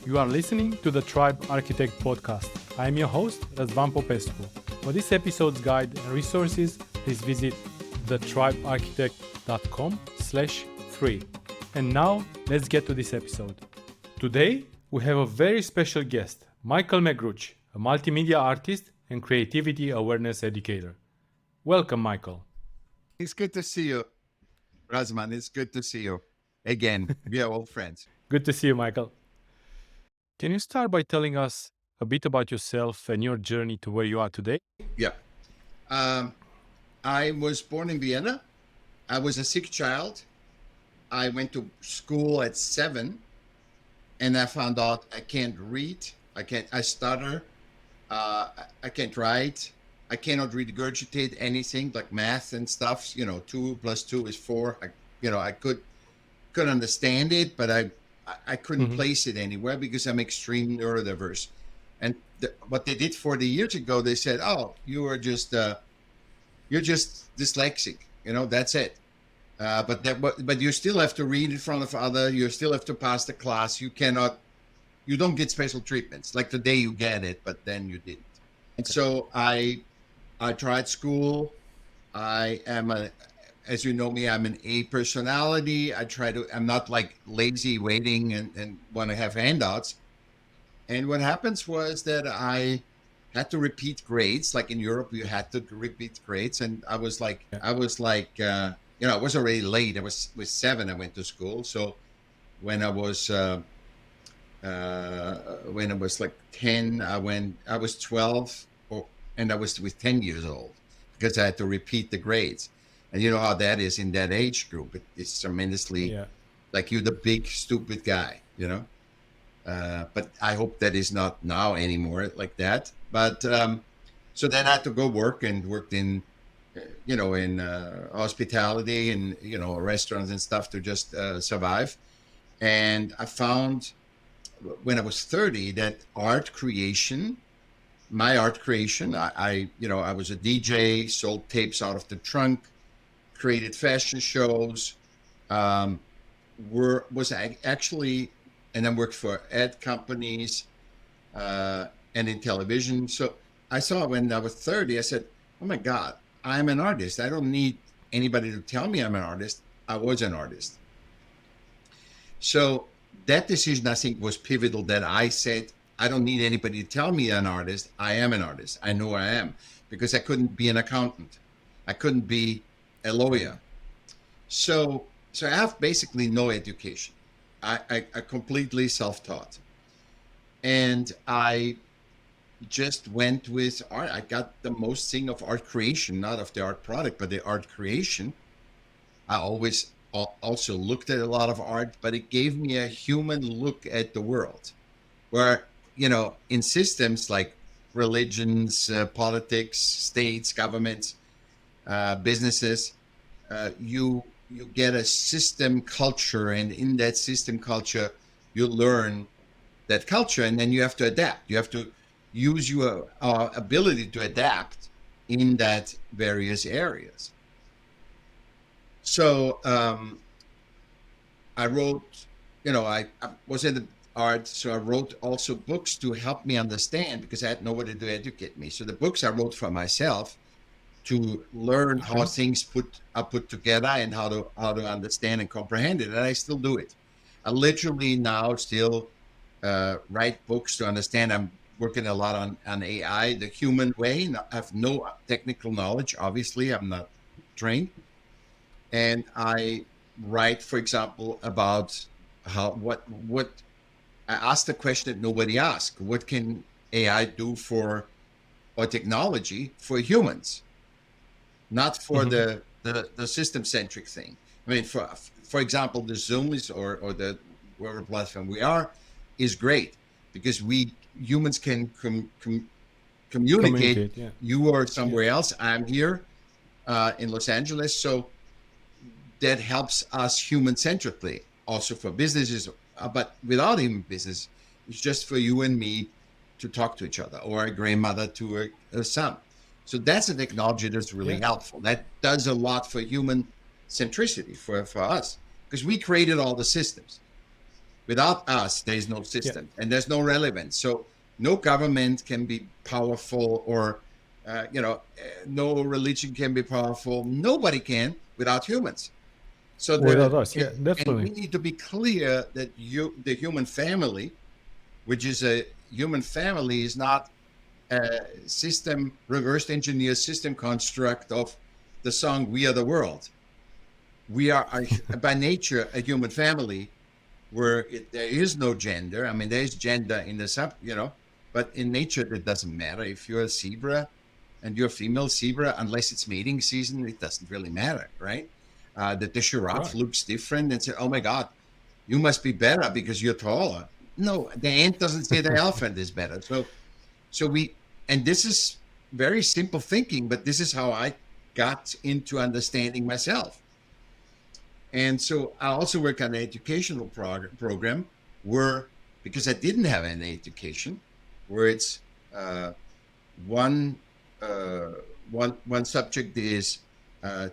You are listening to the Tribe Architect podcast. I am your host, Razvan Popescu. For this episode's guide and resources, please visit thetribearchitect.com/3. And now, let's get to this episode. Today, we have a very special guest, Michaell Magrutsche, a multimedia artist and creativity awareness educator. Welcome, Michaell. It's good to see you, Razvan. It's good to see you again. We are old friends. Good to see you, Michaell. Can you start by telling us a bit about yourself and your journey to where you are today? Yeah. I was born in Vienna. I was a sick child. I went to school at 7, and I found out I can't read. I stutter. I can't write. I cannot regurgitate anything like math and stuff. 2 + 2 is 4. I could understand it, but I couldn't place it anywhere because I'm extreme neurodiverse. And what they did 40 years ago, they said, "Oh, you're just dyslexic. That's it." But you still have to read in front of other. You still have to pass the class. You don't get special treatments. Like today you get it, but then you didn't. And so I tried school. I am as you know me, I'm an A personality. I'm not like lazy waiting and want to have handouts. And what happens was that I had to repeat grades. Like in Europe, you had to repeat grades. And I was already late. I was 7, I went to school. So when I was like 10, I was 12, and I was with 10 years old because I had to repeat the grades. And you know how that is in that age group. It's tremendously like you're the big, stupid guy, But I hope that is not now anymore like that. But so then I had to go worked in, in hospitality and, restaurants and stuff to just survive. And I found when I was 30 that my art creation, I was a DJ, sold tapes out of the trunk, created fashion shows, and then worked for ad companies and in television. So I saw when I was 30, I said, "Oh my God, I'm an artist. I don't need anybody to tell me I'm an artist. I was an artist." So that decision, I think, was pivotal, that I said, I don't need anybody to tell me I'm an artist. I am an artist. I know I am, because I couldn't be an accountant. I couldn't be a lawyer. So I have basically no education. I completely self-taught. And I just went with art. I got the most thing of art creation, not of the art product, but the art creation. I always also looked at a lot of art, but it gave me a human look at the world, where, in systems like religions, politics, states, governments, businesses, you get a system culture, and in that system culture, you learn that culture, and then you have to adapt. You have to use your ability to adapt in that various areas. So I wrote, I was in the art, so I wrote also books to help me understand, because I had nobody to educate me. So the books I wrote for myself to learn how things are put together and how to understand and comprehend it. And I still do it. I literally now still write books to understand. I'm working a lot on AI, the human way. I have no technical knowledge. Obviously, I'm not trained. And I write, for example, about what I asked the question that nobody asked: what can AI do or technology for humans, not for the system-centric thing? I mean, for example, the Zoom or the whatever platform we are is great, because humans can communicate. Yeah. You are somewhere else. I'm here in Los Angeles. So that helps us human-centrically, also for businesses, but without even business, it's just for you and me to talk to each other, or a grandmother to a son. So that's a technology that's really helpful. That does a lot for human centricity for us, because we created all the systems. Without us, there is no system, and there's no relevance. So no government can be powerful, or no religion can be powerful. Nobody can without humans. So Without us, yeah, and we definitely. need to be clear that the human family, which is a human family, is not a system reversed engineer system construct of the song "We Are the World." We are by nature a human family where there is no gender. I mean, there is gender in the but in nature it doesn't matter. If you're a zebra and you're a female zebra, unless it's mating season, it doesn't really matter, right? That the giraffe Right. looks different and say, "Oh my God, you must be better because you're taller." No, the ant doesn't say the elephant is better. So and this is very simple thinking, but this is how I got into understanding myself. And so I also work on an educational program where, because I didn't have any education, where it's uh, one, uh, one subject is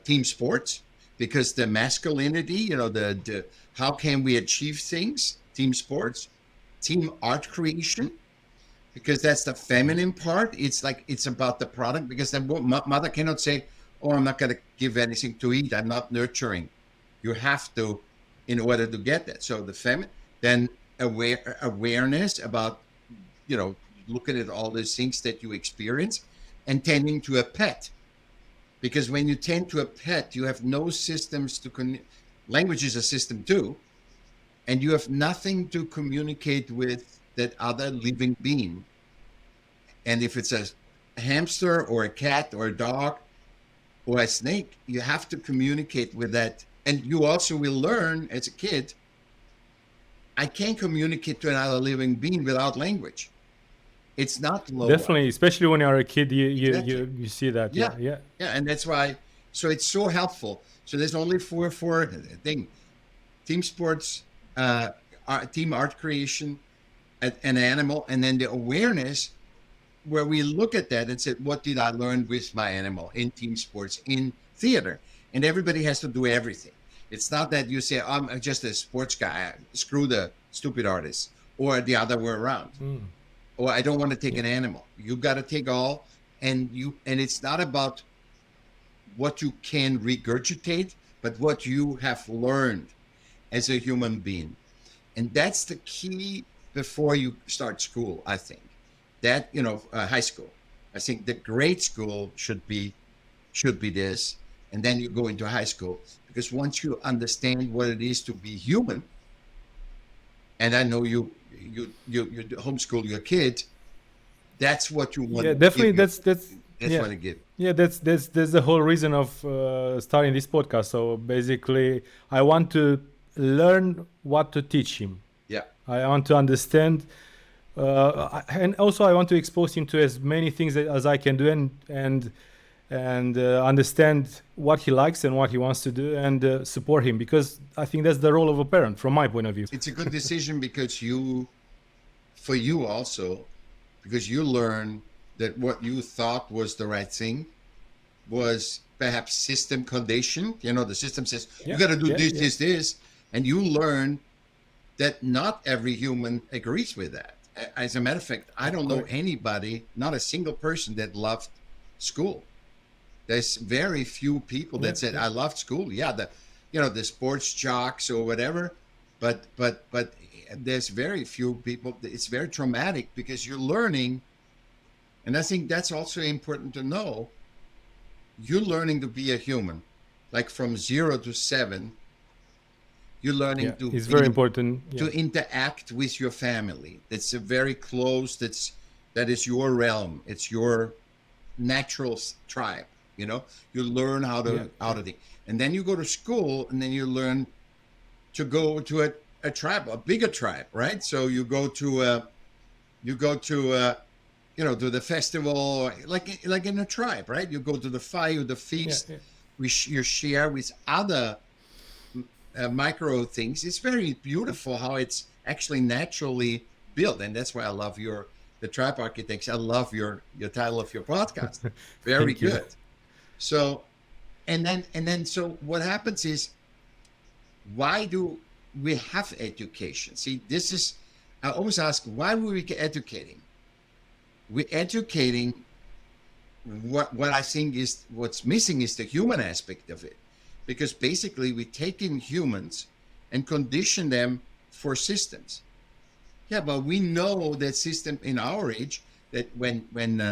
team sports, because the masculinity, the how can we achieve things, team sports, team art creation, because that's the feminine part. It's like it's about the product, because then mother cannot say, "Oh, I'm not going to give anything to eat. I'm not nurturing." You have to, in order to get that. So the then awareness about, looking at all those things that you experience, and tending to a pet, because when you tend to a pet, you have no systems to language is a system too, and you have nothing to communicate with that other living being. And if it's a hamster or a cat or a dog or a snake, you have to communicate with that. And you also will learn as a kid, I can't communicate to another living being without language. It's not low. Definitely, especially when you're a kid, Exactly. you see that. Yeah. Yeah, yeah. Yeah. And that's why, so it's so helpful. So there's only four thing: team sports, team art creation, an animal, and then the awareness, where we look at that and say, what did I learn with my animal in team sports, in theater? And everybody has to do everything. It's not that you say, I'm just a sports guy, screw the stupid artists, or the other way around. Or I don't want to take Yeah. an animal. You got to take all, and it's not about what you can regurgitate, but what you have learned as a human being. And that's the key before you start school, I think. That, high school. I think the grade school should be this, and then you go into high school, because once you understand what it is to be human, and I know you homeschool your kid, that's what you want Yeah, to definitely. give your. That's That's yeah, what I give. yeah. That's the whole reason of starting this podcast. So basically, I want to learn what to teach him. Yeah, I want to understand, and also I want to expose him to as many things as I can do, and understand what he likes and what he wants to do, and support him, because I think that's the role of a parent, from my point of view. it's a good decision, because for you also, because you learn that what you thought was the right thing was perhaps system conditioned. The system says you Yeah, got to do yeah, this, yeah. this, this, and you learn that not every human agrees with that. As a matter of fact, I don't know Correct. anybody, not a single person, that loved school. There's very few people Yeah, that said, yeah. "I loved school." Yeah, the sports jocks or whatever, but there's very few people. It's very traumatic, because you're learning, and I think that's also important to know. You're learning to be a human, like from 0 to 7. You're learning Yeah, it's very important. Yeah, to interact with your family. It's a very close. That is your realm. It's your natural tribe. You learn yeah, how yeah. to think, and then you go to school, and then you learn to go to a tribe, a bigger tribe, right? So you go to the festival, like in a tribe, right? You go to the fire, the Yeah, feast. yeah. You share with other micro things. It's very beautiful how it's actually naturally built, and that's why I love the tribe architects. I love your title of your podcast. Very Thank you. good. So, and then so what happens is, why do we have education. See, this is, I always ask, why were we educating? We're educating. What I think is what's missing is the human aspect of it, because basically we take in humans and condition them for systems. Yeah, but we know that system in our age, that when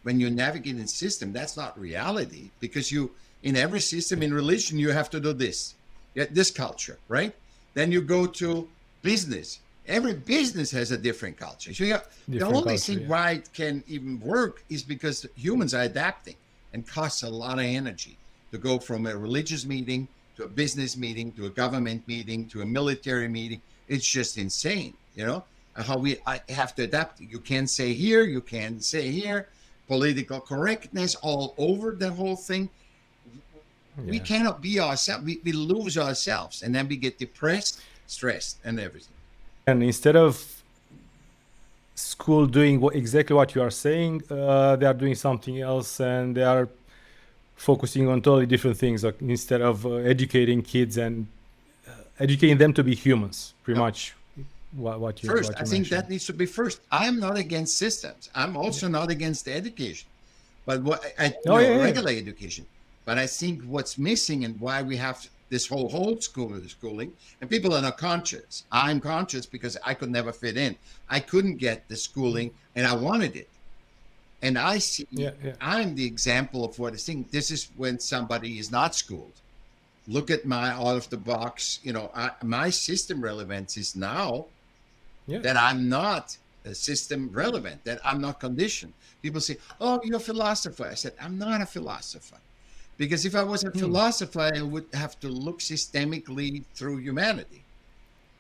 you navigate in system, that's not reality, because you, in every system, in religion, you have to do this, this culture, right? Then you go to business. Every business has a different culture. So the Different only culture, thing yeah. why it can even work is because humans are adapting, and costs a lot of energy to go from a religious meeting to a business meeting to a government meeting to a military meeting. It's just insane, how I have to adapt. You can't say here, you can't say here. Political correctness all over the whole thing. We Yeah. cannot be ourselves. We lose ourselves, and then we get depressed, stressed, and everything. And instead of school doing exactly what you are saying, they are doing something else, and they are focusing on totally different things. Like instead of educating kids and educating them to be humans, pretty Yeah. much what you First, I think mentioned. that needs to be first. I'm not against systems. I'm also not against education, but Oh yeah, yeah. regular education. But I think what's missing, and why we have this whole schooling, and people are not conscious. I'm conscious because I could never fit in. I couldn't get the schooling, and I wanted it. And I see, Yeah, yeah. I'm the example of what I think. This is when somebody is not schooled. Look at my out of the box. My system relevance is now Yeah. that I'm not system relevant, that I'm not conditioned. People say, "Oh, you're a philosopher." I said, "I'm not a philosopher, because if I was a philosopher, I would have to look systemically through humanity.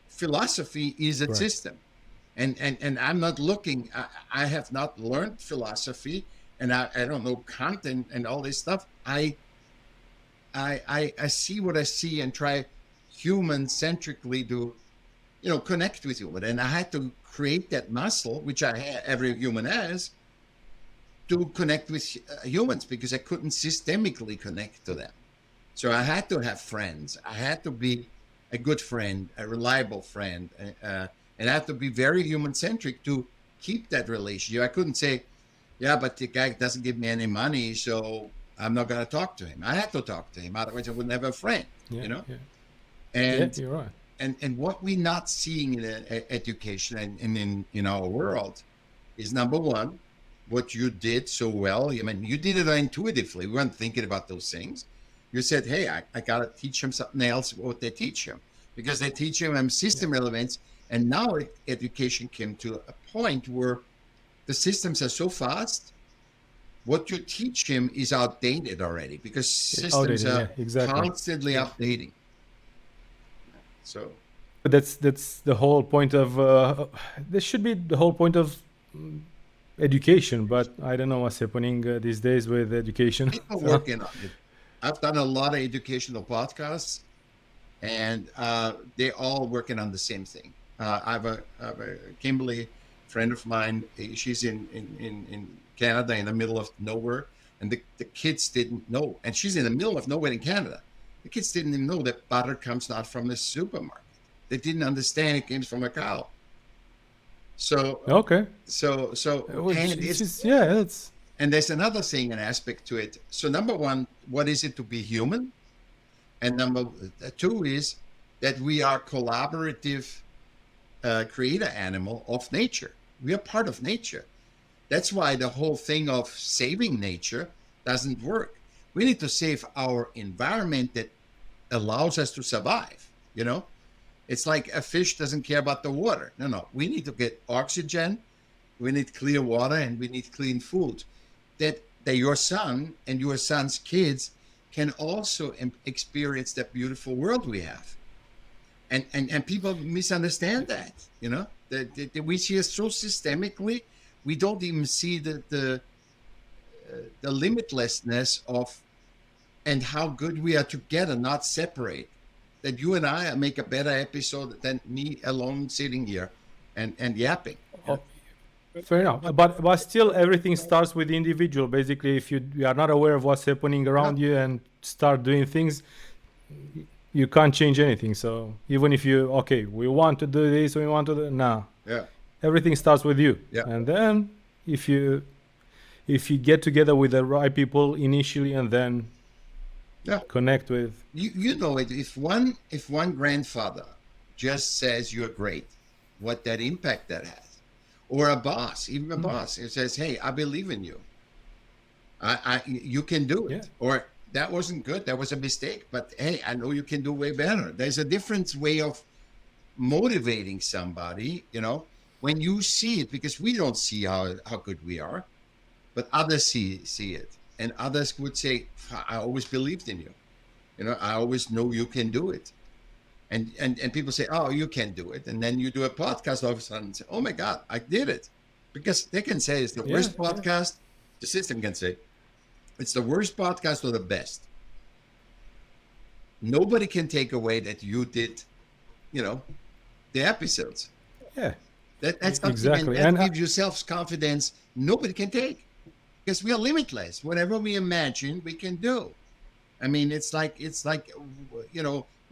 Philosophy is a Correct. system, and I'm not looking. I have not learned philosophy, and I don't know Kant and all this stuff. I see what I see and try human-centrically to connect with you. And I had to create that muscle, which every human has, to connect with humans, because I couldn't systemically connect to them. So I had to have friends. I had to be a good friend, a reliable friend, and I had to be very human-centric to keep that relationship. I couldn't say, yeah, but the guy doesn't give me any money, so I'm not going to talk to him. I had to talk to him, otherwise I wouldn't have a friend, Yeah, yeah. And Yeah, you're right. and what we're not seeing in education and in our world is, number one, what you did so well. I mean, you did it intuitively. We weren't thinking about those things. You said, hey, I got to teach him something else, what they teach him, because they teach him system relevance. And now education came to a point where the systems are so fast, what you teach him is outdated already, because systems Outdated, yeah, are exactly. constantly updating. So But that's the whole point of. This should be the whole point of education, but I don't know what's happening these days with education. people So, working on it. I've done a lot of educational podcasts, and they're all working on the same thing. I have a Kimberly, friend of mine. She's in Canada, in the middle of nowhere, and the kids didn't know. And she's in the middle of nowhere in Canada. The kids didn't even know that butter comes not from the supermarket. They didn't understand it came from a cow. So okay. and Which is, yeah, it's and there's another thing, an aspect to it. So number one, what is it to be human? And number two is that we are collaborative creator animal of nature. We are part of nature. That's why the whole thing of saving nature doesn't work. We need to save our environment that allows us to survive. It's like a fish doesn't care about the water. No. We need to get oxygen, we need clear water, and we need clean food. That your son and your son's kids can also experience that beautiful world we have. And people misunderstand that, that we see it so systemically, we don't even see the limitlessness of, and how good we are together, not separate. That you and I make a better episode than me alone sitting here and yapping. oh, fair enough. But still, everything starts with the individual. Basically, if you are not aware of what's happening Yeah. around you and start doing things, you can't change anything. So even if we want to do this, we want to do, Yeah. everything starts with you. Yeah. And then if you get together with the right people initially and then Yeah. connect with, You know it. If one grandfather just says you're great, what that impact that has, or a boss, even a boss, it says, "Hey, I believe in you. You can do yeah, it." Or that wasn't good. That was a mistake. But hey, I know you can do way better. There's a different way of motivating somebody. When you see it, because we don't see how good we are, but others see it, and others would say, "I always believed in you. I always know you can do it." And people say, "Oh, you can't do it." And then you do a podcast all of a sudden and say, "Oh my God, I did it." Because they can say it's the worst podcast. The system can say it's the worst podcast or the best. Nobody can take away that you did, the episodes. yeah, That's something, and exactly. that And gives you self-confidence nobody can take, because we are limitless. Whatever we imagine, we can do. I mean, it's like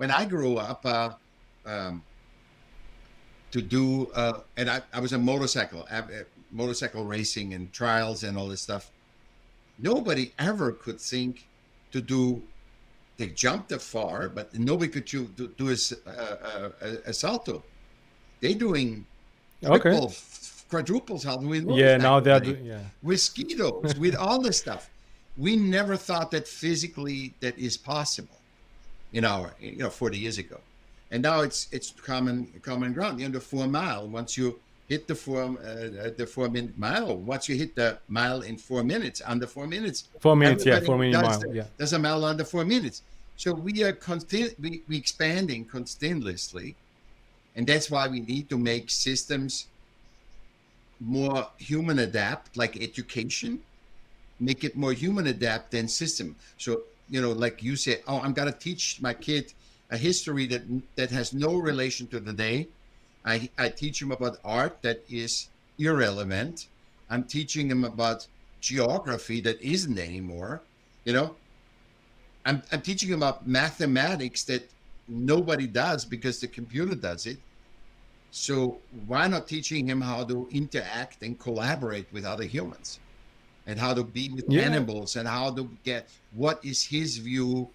when I grew up um, to do, and I was a motorcycle racing and trials and all this stuff. Nobody ever could think to do. They jumped that far, but nobody could do a salto. They're doing okay, quadruple salto with yeah, now motorcycle they're buddy, doing, yeah, with skidos, with all this stuff. We never thought that physically that is possible in 40 years ago. And now it's common ground. The 4 mile, once you hit the 4-minute mile, once you hit the mile in 4 minutes, under 4 minutes, 4 minutes, yeah, everybody 4 minute mile, yeah. does a mile under 4 minutes. So we are we expanding continuously, and that's why we need to make systems more human adapt, like education. Make it more human adapt than system. So like you said, "Oh, I'm gonna teach my kid a history that has no relation to the day." I teach him about art that is irrelevant. I'm teaching him about geography that isn't anymore. I'm teaching him about mathematics that nobody does because the computer does it. So why not teaching him how to interact and collaborate with other humans, and how to be with Yeah, animals, and how to get what is his view,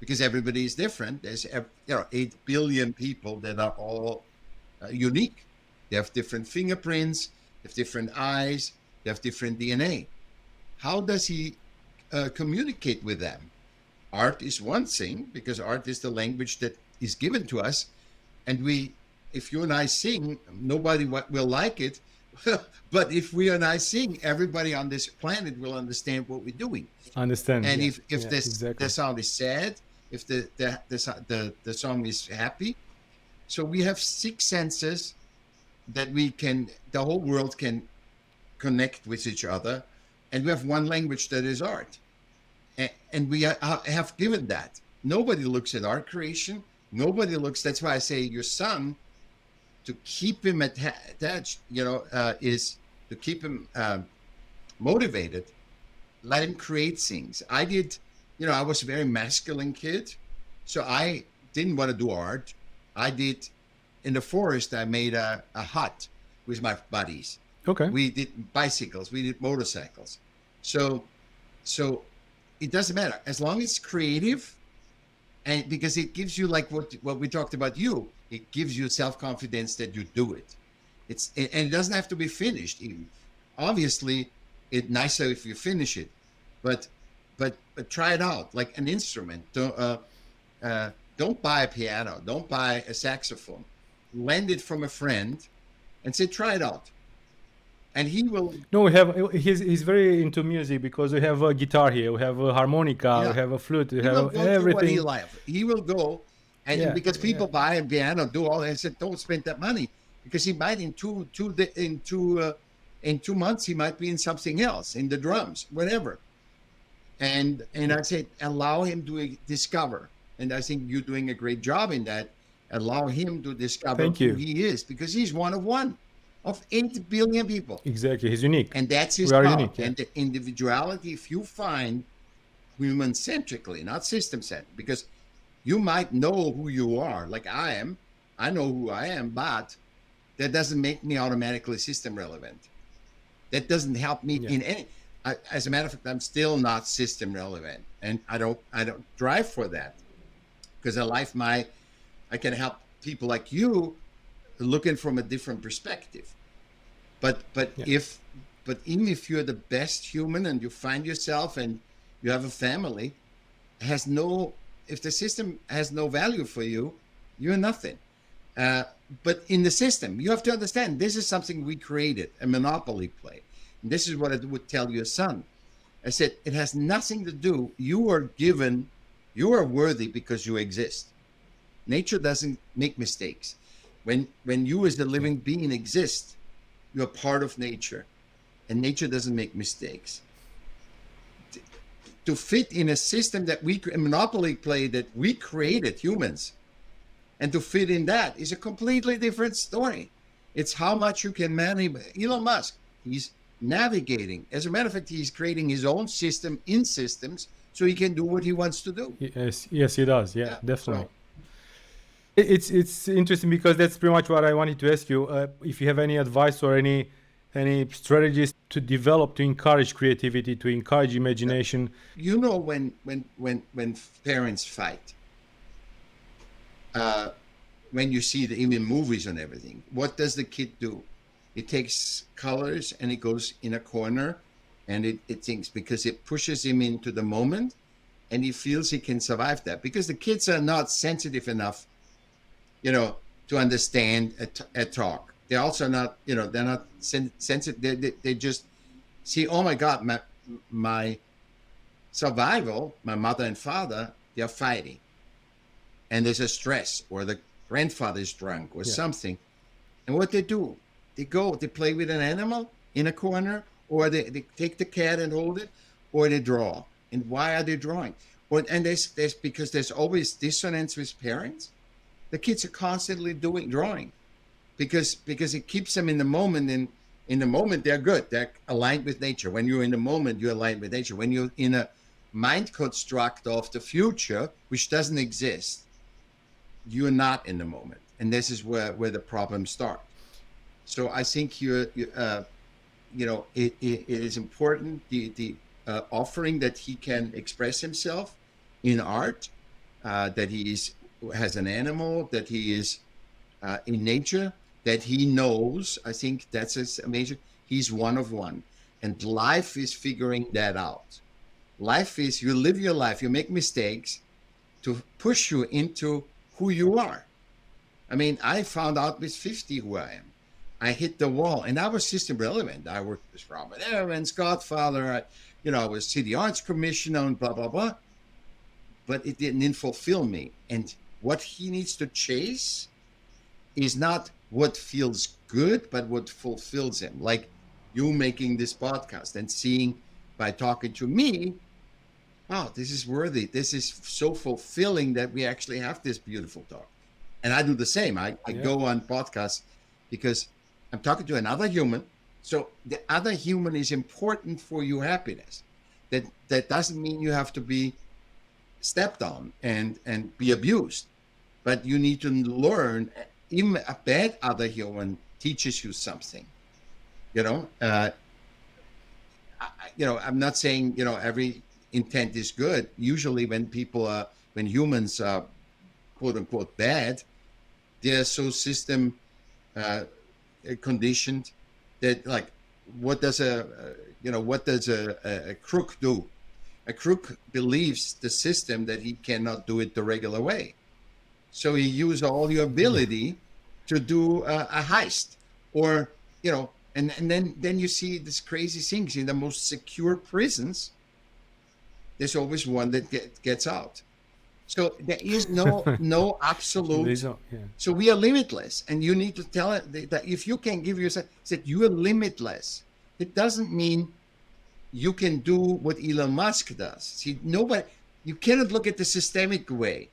because everybody is different. There's 8 billion people that are all unique. They have different fingerprints, they have different eyes, they have different DNA. How does he communicate with them? Art is one thing, because art is the language that is given to us, and if you and I sing, nobody will like it. But if we and I sing, everybody on this planet will understand what we're doing. understand, And yeah, if yeah, the exactly. sound is sad, if the song is happy, so we have 6 senses that the whole world can connect with each other, and we have one language that is art, and we have given that. Nobody looks at art creation. Nobody looks. That's why I say your son, to keep him attached, is to keep him motivated. Let him create things. I was a very masculine kid, so I didn't want to do art. I did, in the forest, I made a hut with my buddies. Okay, We did bicycles, we did motorcycles. So, so it doesn't matter as long as it's creative, and because it gives you, like what we talked about, it gives you self-confidence that you do it. And it doesn't have to be finished even. Obviously, it's nicer if you finish it, but try it out like an instrument. Don't buy a piano, don't buy a saxophone. Lend it from a friend and say, try it out, and he will. no, he's very into music, because we have a guitar here, we have a harmonica, we Yeah, have a flute, we he will have go to what he everything. likes. He will go, and Yeah, because yeah, people buy a piano, do all that, I said, don't spend that money, because he might in 2 months he might be in something else, in the drums, whatever. And I said, allow him to discover. And I think you're doing a great job in that. Allow him to discover thank who you. he is, because he's one of 8 billion people. Exactly, he's unique. And that's his We are job. unique, yeah. And the individuality, if you find human-centrically, not system-centric, because You might know who you are, like I am. I know who I am, but that doesn't make me automatically system relevant. That doesn't help me Yeah. in any. As a matter of fact, I'm still not system relevant, and I don't drive for that, because I can help people like you looking from a different perspective. But but Yeah. if but even if you're the best human and you find yourself and you have a family, has no if the system has no value for you, you're nothing. Uh, but in the system, you have to understand this is something we created, a monopoly play. And this is what I would tell your son. I said, it has nothing to do. You are worthy because you exist. Nature doesn't make mistakes. When you as the Yeah. living being exist, you're part of nature, and nature doesn't make mistakes. To fit in a system a monopoly play that we created, humans, and to fit in that is a completely different story. It's how much you can manage. Elon Musk, he's navigating. As a matter of fact, he's creating his own system in systems so he can do what he wants to do. Yes. Yes, it does. Yeah, Yeah. definitely. So It's interesting because that's pretty much what I wanted to ask you. If you have any advice or any strategies to develop to encourage creativity, to encourage imagination. when parents fight, uh, when you see the even movies and everything, what does the kid do? It takes colors and it goes in a corner, and it thinks, because it pushes him into the moment, and he feels he can survive that, because the kids are not sensitive enough, to understand a talk. They're also not, they're not sensitive. They just see, oh my God, my survival, my mother and father, they're fighting. And there's a stress, or the grandfather is drunk or Yeah. something. And what they do, they play with an animal in a corner, or they take the cat and hold it, or they draw. And why are they drawing? And there's because there's always dissonance with parents. The kids are constantly drawing, because it keeps them in the moment. And in the moment, they're good. They're aligned with nature. When you're in the moment, you're aligned with nature. When you're in a mind construct of the future, which doesn't exist, you're not in the moment. And this is where the problems start. So I think it is important, the offering that he can express himself in art, that has an animal, that he is in nature, that he knows. I think that's amazing. He's one of one, and life is figuring that out. Life is, you live your life, you make mistakes to push you into who you are. I mean, I found out with 50 who I am. I hit the wall, and I was system relevant. I worked with Robert Evans, Godfather. I was City Arts Commissioner and blah, blah, blah. But it didn't fulfill me. And what he needs to chase is not what feels good, but what fulfills him. Like you making this podcast and seeing, by talking to me, wow, this is worthy. This is so fulfilling that we actually have this beautiful talk. And I do the same. I Yeah. go on podcasts because I'm talking to another human. So the other human is important for your happiness. That doesn't mean you have to be stepped on and be abused, but you need to learn. Even a bad other human teaches you something. I'm not saying every intent is good. Usually, when humans are quote unquote bad, they're so system conditioned that, like, what does a crook do? A crook believes the system that he cannot do it the regular way, so he uses all your ability to do a heist, or and then you see these crazy things in the most secure prisons. There's always one that gets out. So there is no absolute. Yeah. So we are limitless, and you need to tell it that if you can give yourself, that you are limitless. It doesn't mean you can do what Elon Musk does. See, you cannot look at the systemic way.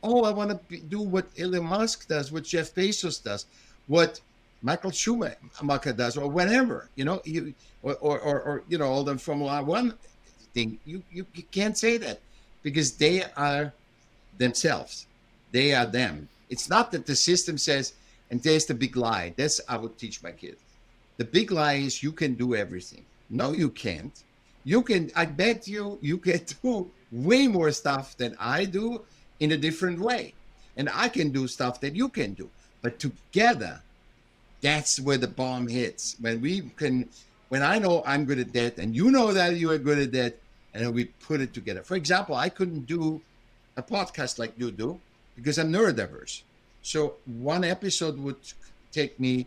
Oh, I want to do what Elon Musk does, what Jeff Bezos does, what Michael Schumacher does, or whatever, or all the Formula One thing. You can't say that, because they are themselves. They are them. It's not that the system says, and there's the big lie. That's I would teach my kids. The big lie is you can do everything. No, you can't. You can, I bet you can do way more stuff than I do in a different way. And I can do stuff that you can do. But together, that's where the bomb hits. When I know I'm good at that, and you know that you are good at that, and then we put it together. For example, I couldn't do a podcast like you do because I'm neurodiverse. So one episode would take me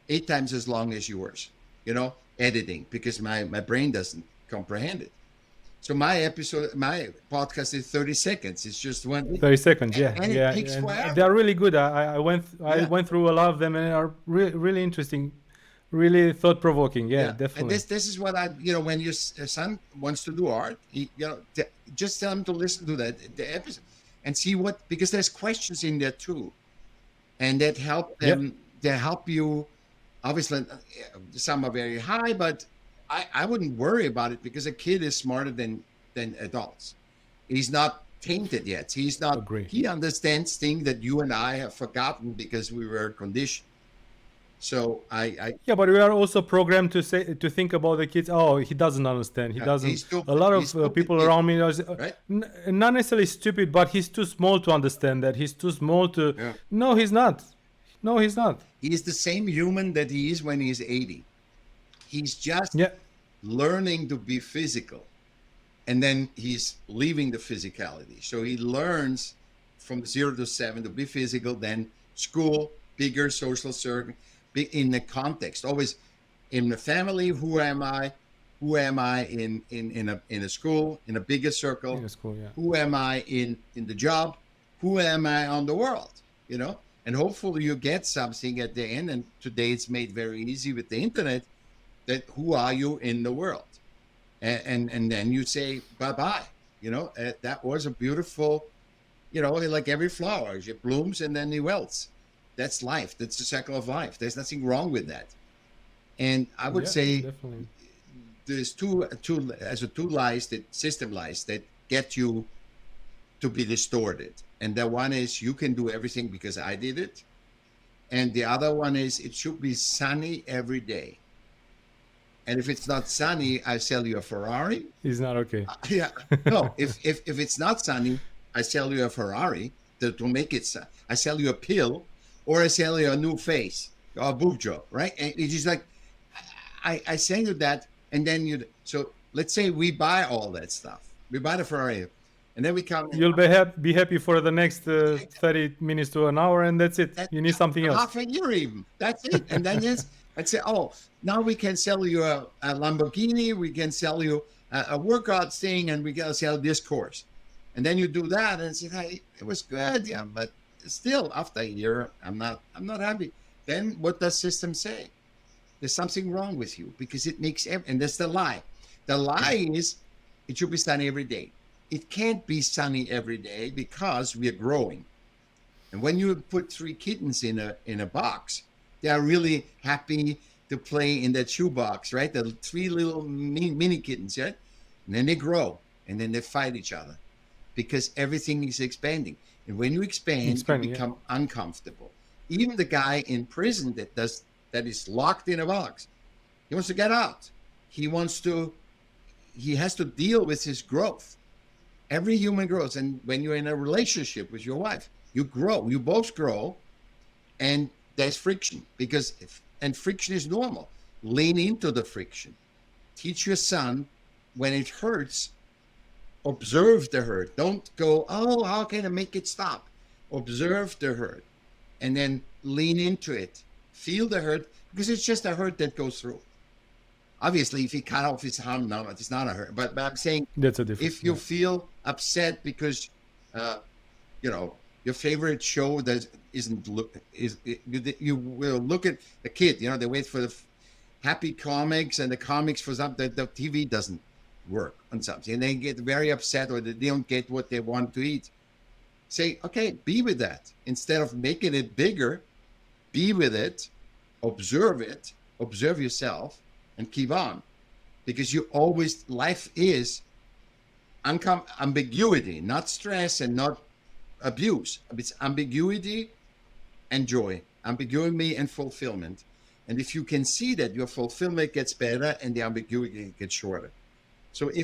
8 times as long as yours, editing, because my brain doesn't comprehend it. So my podcast is 30 seconds. It's just one. 30 seconds, yeah. And yeah. it takes And forever. they're really good. I went through a lot of them, and they are really interesting, really thought-provoking. Yeah, definitely. And this is what when your son wants to do art, just tell him to listen to the episode and see because there's questions in there too, and that help them. They help you. Obviously, some are very high, but I wouldn't worry about it because a kid is smarter than adults. He's not tainted yet. He's not. Agree. He understands things that you and I have forgotten because we were conditioned. So yeah, but we are also programmed to think about the kids. Oh, he doesn't understand. He doesn't. A lot of people around me are right? Not necessarily stupid, but he's too small to understand that. He's too small to. Yeah. No, he's not. No, he's not. He is the same human that he is when he's 80. He's just learning to be physical, and then he's leaving the physicality. So he learns from 0 to 7 to be physical, then school, bigger social circle. In the context, always in the family, who am I in a school, in a bigger circle, who am I in the job, who am I on the world, and hopefully you get something at the end. And today it's made very easy with the internet, that who are you in the world, and then you say bye-bye. That was a beautiful, like every flower, it blooms and then it wilts. That's life. That's the cycle of life. There's nothing wrong with that. And I would say definitely. There's two lies, system lies that get you to be distorted. And the one is you can do everything because I did it. And the other one is it should be sunny every day. And if it's not sunny, I sell you a Ferrari. It's not okay. Yeah. No, if it's not sunny, I sell you a Ferrari to make it sunny. I sell you a pill. Or I sell you a new face, or a boob job, right? And it's just like, I send you that, and then so let's say we buy all that stuff. We buy the Ferrari, and then we come. You'll be happy for the next 30 minutes to an hour, and that's it. You need something else. Half a year even. That's it. And then I'd say, oh, now we can sell you a Lamborghini, we can sell you a workout thing, and we can sell this course. And then you do that, and say, hey, it was good, yeah, but still after a year I'm not happy. Then what does system say? There's something wrong with you, because it makes and that's the lie. The lie is it should be sunny every day. It can't be sunny every day because we are growing. And when you put 3 kittens in a box, they are really happy to play in that shoebox, right? The 3 little mini kittens, right? And then they grow, and then they fight each other because everything is expanding. And when you expand, you become uncomfortable. Even the guy in prison that is locked in a box, he wants to get out. He has to deal with his growth. Every human grows. And when you're in a relationship with your wife, you grow. You both grow, and there's friction and friction is normal. Lean into the friction. Teach your son when it hurts. Observe the hurt. Don't go, oh, how can I make it stop? Observe the hurt and then lean into it. Feel the hurt, because it's just a hurt that goes through. Obviously, if he cut off his arm, no, it's not a hurt. But I'm saying, that's a difference. If you feel upset because, your favorite show you will look at the kid. They wait for the happy comics and the comics for something. The TV doesn't work on something, and they get very upset, or they don't get what they want to eat. Say, okay, be with that. Instead of making it bigger, be with it, observe yourself, and keep on. Because life is ambiguity, not stress, and not abuse. It's ambiguity and joy, ambiguity and fulfillment. And if you can see that, your fulfillment gets better and the ambiguity gets shorter. So Sure,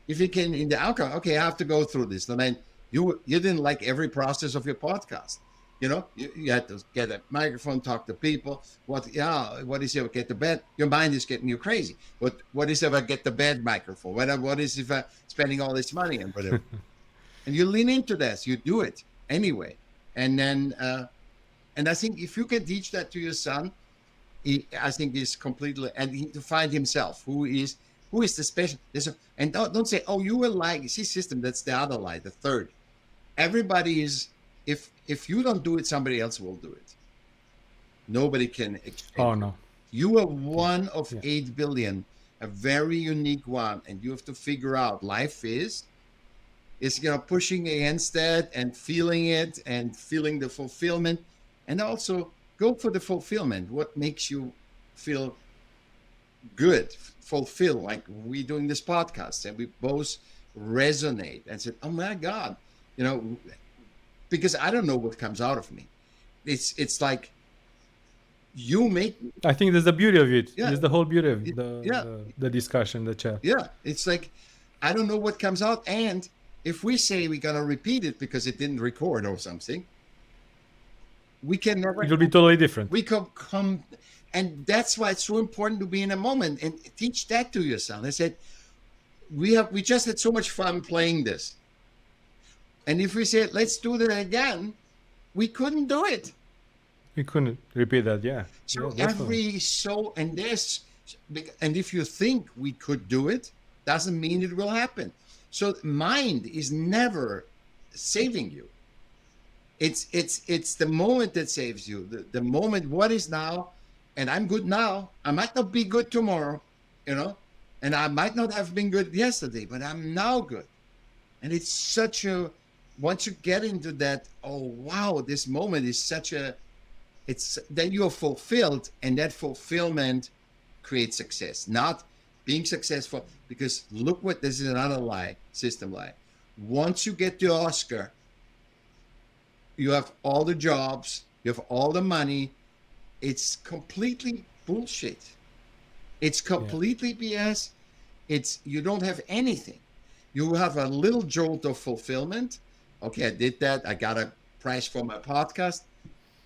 if he can in the outcome, okay, I have to go through this. I mean, you didn't like every process of your podcast. You had to get a microphone, talk to people. What is if I get the bad? Your mind is getting you crazy. What is if I get the bad microphone? What is if I spending all this money and whatever? And you lean into that. You do it anyway. And then and I think if you can teach that to your son, I think he's completely, and to find himself, who is the special. And don't say, oh, you will like, see, system, that's the other lie, the third. Everybody is, if you don't do it, somebody else will do it. Nobody can exchange. Oh no. You are one of 8 billion, a very unique one, and you have to figure out life is pushing against that and feeling it and feeling the fulfillment, and also go for the fulfillment. What makes you feel good, fulfilled? Like we doing this podcast, and we both resonate and said, "Oh my God," because I don't know what comes out of me. It's like you make. I think there's the beauty of it. Yeah. There's the whole beauty of the discussion, the chat. Yeah, it's like I don't know what comes out, and if we say we're gonna repeat it because it didn't record or something, we can never. It'll be totally different. We come, and that's why it's so important to be in a moment and teach that to your son. I said, we just had so much fun playing this, and if we said let's do that again, we couldn't do it. We couldn't repeat that, yeah. So yeah, and if you think we could do it, doesn't mean it will happen. So mind is never saving you. It's the moment that saves you. The moment, what is now, and I'm good now. I might not be good tomorrow, and I might not have been good yesterday, but I'm now good. And it's such a, once you get into that, oh wow, this moment is such a, it's then you're fulfilled, and that fulfillment creates success, not being successful. Because look what, this is another lie, system lie. Once you get the Oscar, you have all the jobs, you have all the money. It's completely bullshit. It's completely BS. You don't have anything. You have a little jolt of fulfillment. Okay, I did that. I got a prize for my podcast.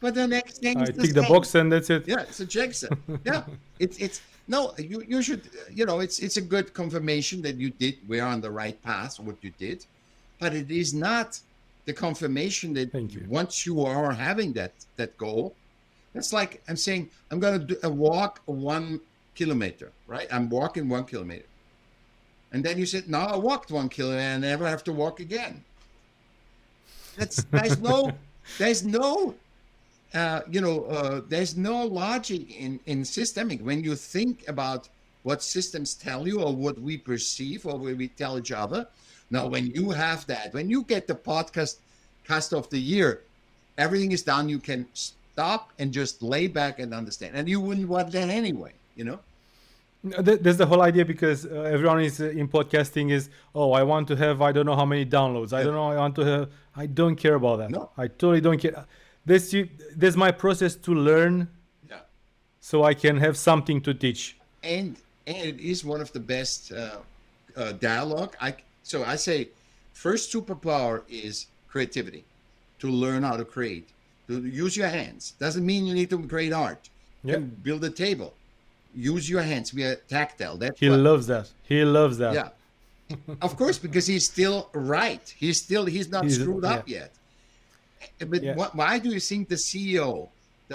But the next thing is tick the box and that's it. Yeah, it's a Jackson. Yeah, it's no. You should. It's a good confirmation that you did. We are on the right path. What you did, but it is not the confirmation that once you are having that goal, that's like I'm saying I'm going to walk 1 kilometer. Right? I'm walking 1 kilometer, and then you said, "No, I walked 1 kilometer and I never have to walk again." There's no there's no logic in systemic. When you think about what systems tell you or what we perceive or what we tell each other. Now, when you have that, when you get the podcast of the year, everything is done. You can stop and just lay back and understand. And you wouldn't want that anyway, There's the whole idea because everyone is in podcasting is, oh, I want to have, I don't know how many downloads. I don't know. I don't care about that. No. I totally don't care. There's my process to learn, so I can have something to teach. And it is one of the best dialogue. So I say, first superpower is creativity, to learn how to create, to use your hands. Doesn't mean you need to create art. You can build a table. Use your hands. We are tactile. He loves that. Yeah, of course, because he's still right. He's not screwed up yet. But why do you think the CEO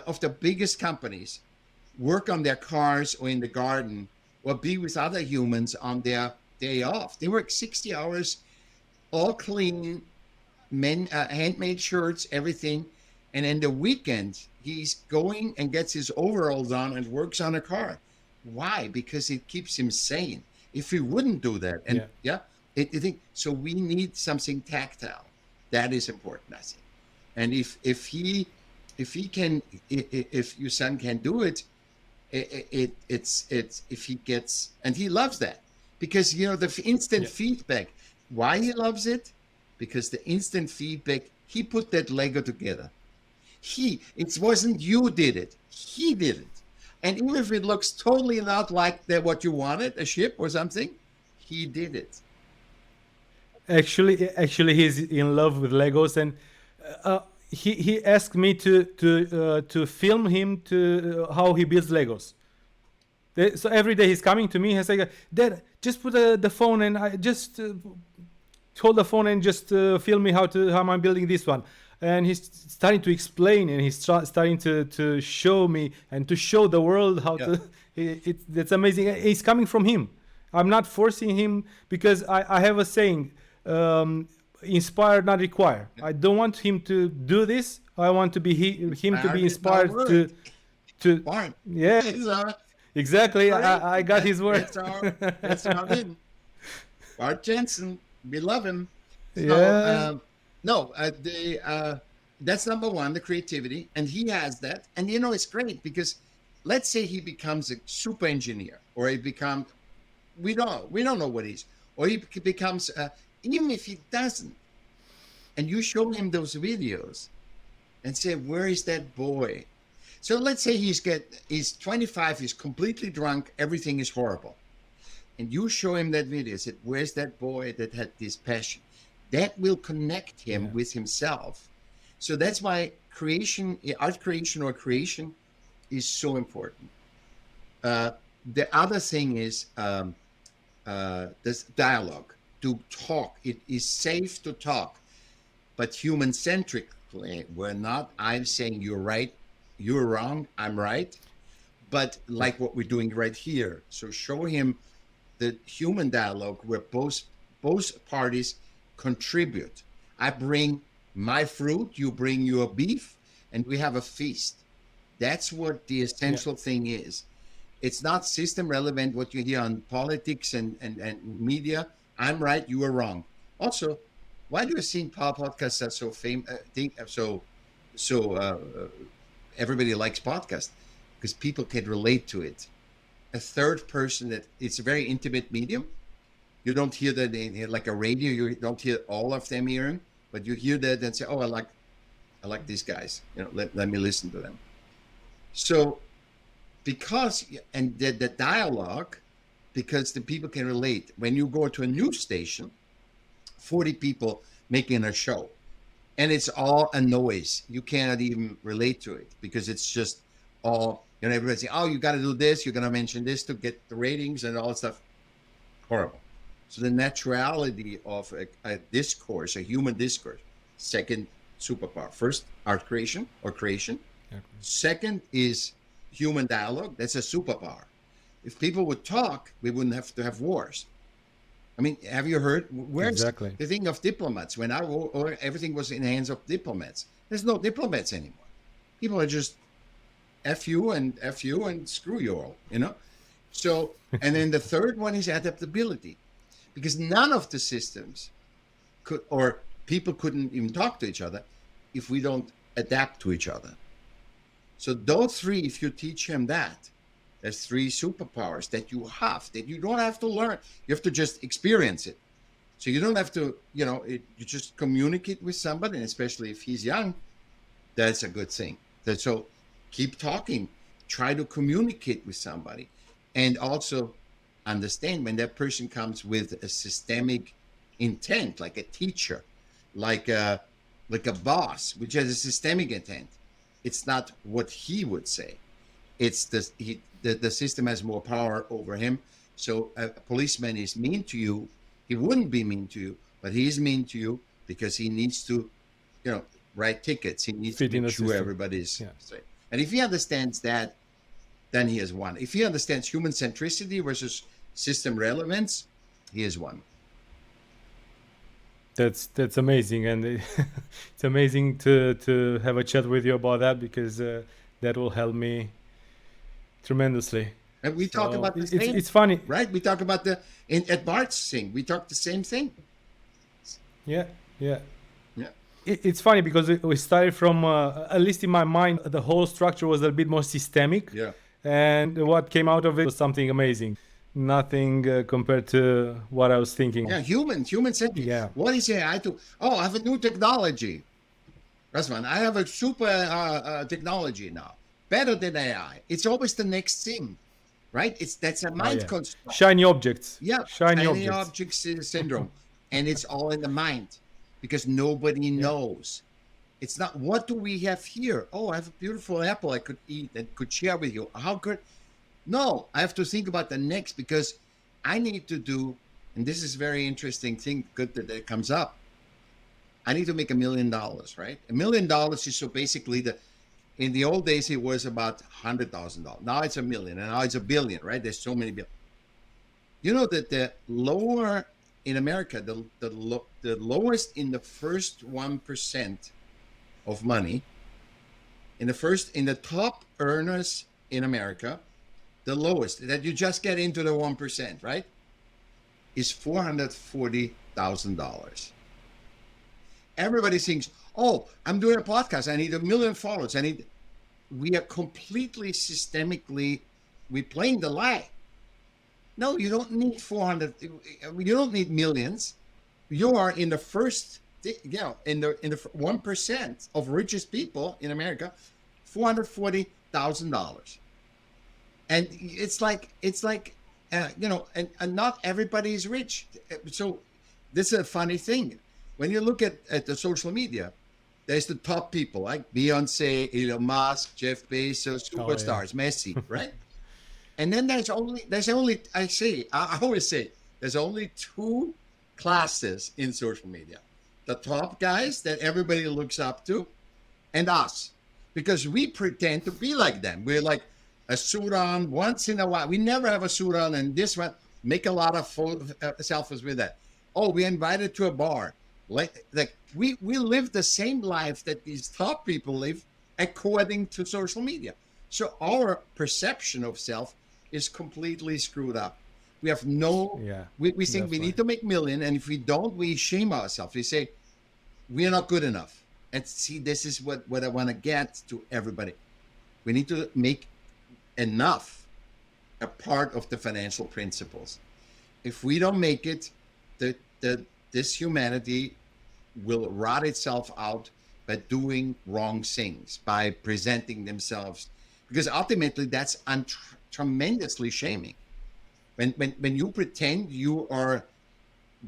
of the biggest companies work on their cars or in the garden or be with other humans on their day off? They work 60 hours, all clean, handmade shirts, everything. And in the weekend, he's going and gets his overalls on and works on a car. Why? Because it keeps him sane. If he wouldn't do that, and so we need something tactile. That is important, I think. And if your son can do it, it's if he gets, and he loves that because the instant feedback. Why he loves it? Because the instant feedback He put that Lego together. It wasn't you did it. He did it. And even if it looks totally not like that what you wanted, a ship or something, he did it. Actually, he's in love with Legos, and he asked me to film him to how he builds Legos. So every day he's coming to me. He's like, "Dad, just put the phone and I just hold the phone and just film me how I'm building this one." And he's starting to explain, and he's starting to show me and to show the world how to. That's amazing. It's coming from him. I'm not forcing him, because I have a saying: inspire, not require. I don't want him to do this. I want to be him to be inspired to. Fine. Yeah. Exactly. I got his word. That's our in. Bart Jensen, we love him. So, Yeah. that's number one, the creativity, and he has that. And it's great because let's say he becomes a super engineer, or he becomes, we don't know what he's, or he becomes, even if he doesn't, and you show him those videos and say, where is that boy? So let's say he's 25, he's completely drunk, everything is horrible. And you show him that video, said, where's that boy that had this passion? That will connect him with himself. So that's why art creation is so important. The other thing is this dialogue, to talk. It is safe to talk, but human-centrically, I'm saying you're right, you're wrong, I'm right, but like what we're doing right here. So show him the human dialogue where both parties contribute. I bring my fruit, you bring your beef, and we have a feast. That's what the essential thing is. It's not system relevant what you hear on politics and media. I'm right, you are wrong. Also, why do you think podcasts are so famous? Everybody likes podcasts because people can relate to it. A third person, that it's a very intimate medium. You don't hear that like a radio. You don't hear all of them hearing, but you hear that and say, "Oh, I like these guys. Let me listen to them." So, the dialogue, because the people can relate. When you go to a news station, 40 people making a show, and it's all a noise. You cannot even relate to it because it's just all, everybody saying, oh, you got to do this, you're going to mention this to get the ratings and all that stuff. Horrible. So the naturality of a discourse, a human discourse, second superpower. First, art creation or creation. Okay. Second is human dialogue. That's a superpower. If people would talk, we wouldn't have to have wars. I mean, have you heard? Where's the thing of diplomats? When everything was in the hands of diplomats. There's no diplomats anymore. People are just F you and screw you all, So, and then the third one is adaptability. Because none of the systems could, or people couldn't even talk to each other if we don't adapt to each other. So those three, if you teach him that, there's three superpowers that you don't have to learn. You have to just experience it. So you don't have to, you just communicate with somebody, and especially if he's young, that's a good thing. So keep talking, try to communicate with somebody, and also understand when that person comes with a systemic intent, like a teacher, like a boss, which has a systemic intent. It's not what he would say. It's the system has more power over him. So a policeman is mean to you. He wouldn't be mean to you, but he's mean to you because he needs to, write tickets. He needs to make sure everybody's straight. And if he understands that, then he has won. If he understands human centricity versus system relevance, he has won. That's amazing, and it's amazing to have a chat with you about that, because that will help me tremendously. And we talk about the same. It's funny, right? We talk about at Bart's thing. We talk the same thing. Yeah. It's funny because we started from, at least in my mind, the whole structure was a bit more systemic. Yeah. And what came out of it was something amazing. Nothing compared to what I was thinking. Yeah, human-centric. Yeah. What is it? I have a new technology. That's one. I have a super technology now, better than AI. It's always the next thing, right? That's a Oh mind yeah. construct. Shiny objects. Yeah, Shiny shiny objects. object syndrome, and it's all in the mind because nobody Yeah. knows. It's not what do we have here? Oh, I have a beautiful apple I could eat and could share with you. How good? No, I have to think about the next because I need to do, and this is very interesting thing. Good that it comes up. I need to make $1 million, right? $1 million is so basically in the old days it was about $100,000. Now it's a million, and now it's a billion, right? There's so many billion. You know that the lower in America, the lowest in the first 1% of money, in the top earners in America, the lowest that you just get into the 1%, right, is $440,000. Everybody thinks, oh, I'm doing a podcast. I need 1 million followers. We are completely systemically, we're playing the lie. No, you don't need 400. You don't need millions. You are in the first, in the 1% of richest people in America, $440,000. And it's like and not everybody is rich. So this is a funny thing. When you look at the social media, there's the top people like Beyonce, Elon Musk, Jeff Bezos, Oh yeah. superstars, Messi, right? And then I always say, there's only two classes in social media: the top guys that everybody looks up to, and us, because we pretend to be like them. We're like a suit on once in a while. We never have a suit on, and this one make a lot of selfies with that. Oh, we invited to a bar. Like we live the same life that these top people live according to social media. So our perception of self is completely screwed up. We have no. Yeah. We think we Definitely. need to make million, and if we don't, we shame ourselves. We say we're not good enough. And see, this is what I want to get to everybody. We need to make enough a part of the financial principles. If we don't make it, this humanity will rot itself out by doing wrong things, by presenting themselves, because ultimately that's tremendously shaming. When you pretend you are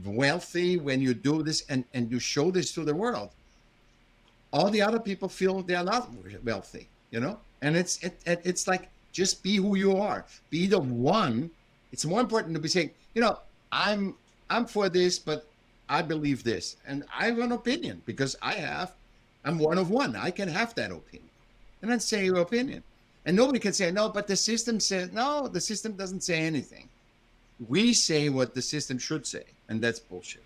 wealthy, when you do this and you show this to the world, all the other people feel they are not wealthy, and it's like, just be who you are, be the one. It's more important to be saying, I'm for this, but I believe this, and I have an opinion because I'm one of one. I can have that opinion, and then say your opinion, and nobody can say no, but the system says no. The system doesn't say anything. We say what the system should say, and that's bullshit.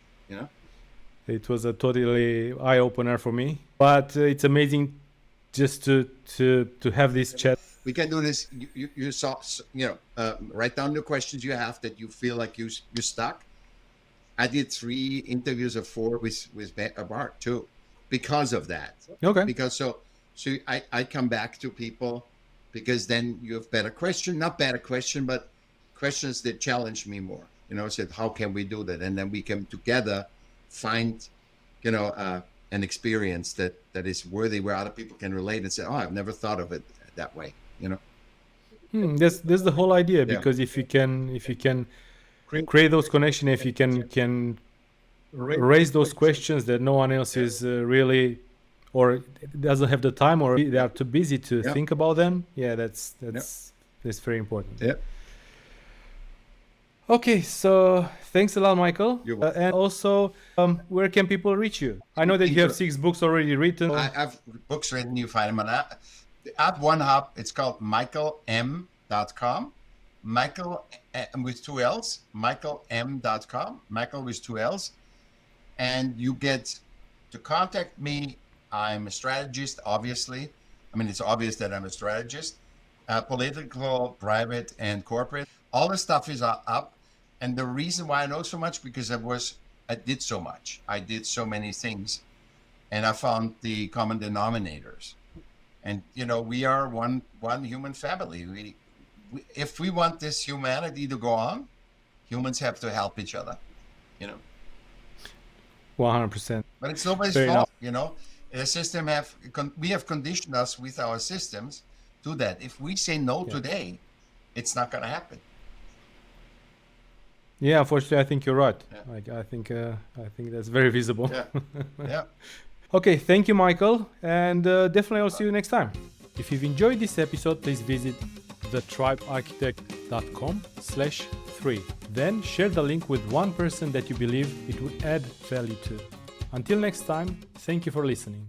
It was a totally eye opener for me. But it's amazing just to have this chat. We can do this. You saw, write down the questions you have that you feel like you're stuck. I did 3 interviews or 4 with Bart too, because of that. Okay. Because so I come back to people because then you have better question, not better question, but questions that challenge me more. Said, how can we do that? And then we can together find, an experience that is worthy, where other people can relate and say, oh, I've never thought of it that way. That's the whole idea, because if you can create those connections, if you can raise those questions that no one else is really, or doesn't have the time, or they are too busy to think about them. Yeah, that's very important. Yeah. Okay, so thanks a lot, Michael. You're welcome. And also, where can people reach you? I know that you have 6 books already written. I have books written. You find them on that. At one hub, it's called michaellm.com. Michael with 2 L's, michaellm.com, Michael with 2 L's. And you get to contact me. I'm a strategist, obviously. I mean, it's obvious that I'm a strategist. Political, private, and corporate. All the stuff is up. And the reason why I know so much, because I did so much. I did so many things. And I found the common denominators. And, we are one human family. If we want this humanity to go on, humans have to help each other, 100%. But it's nobody's Fair fault, The system we have conditioned us with our systems to that. If we say no today, it's not going to happen. Yeah, unfortunately, I think you're right. Yeah. I think that's very visible. Yeah. Yeah. Okay, thank you, Michael, and definitely I'll see you next time. If you've enjoyed this episode, please visit thetribearchitect.com/3. Then share the link with one person that you believe it would add value to. Until next time, thank you for listening.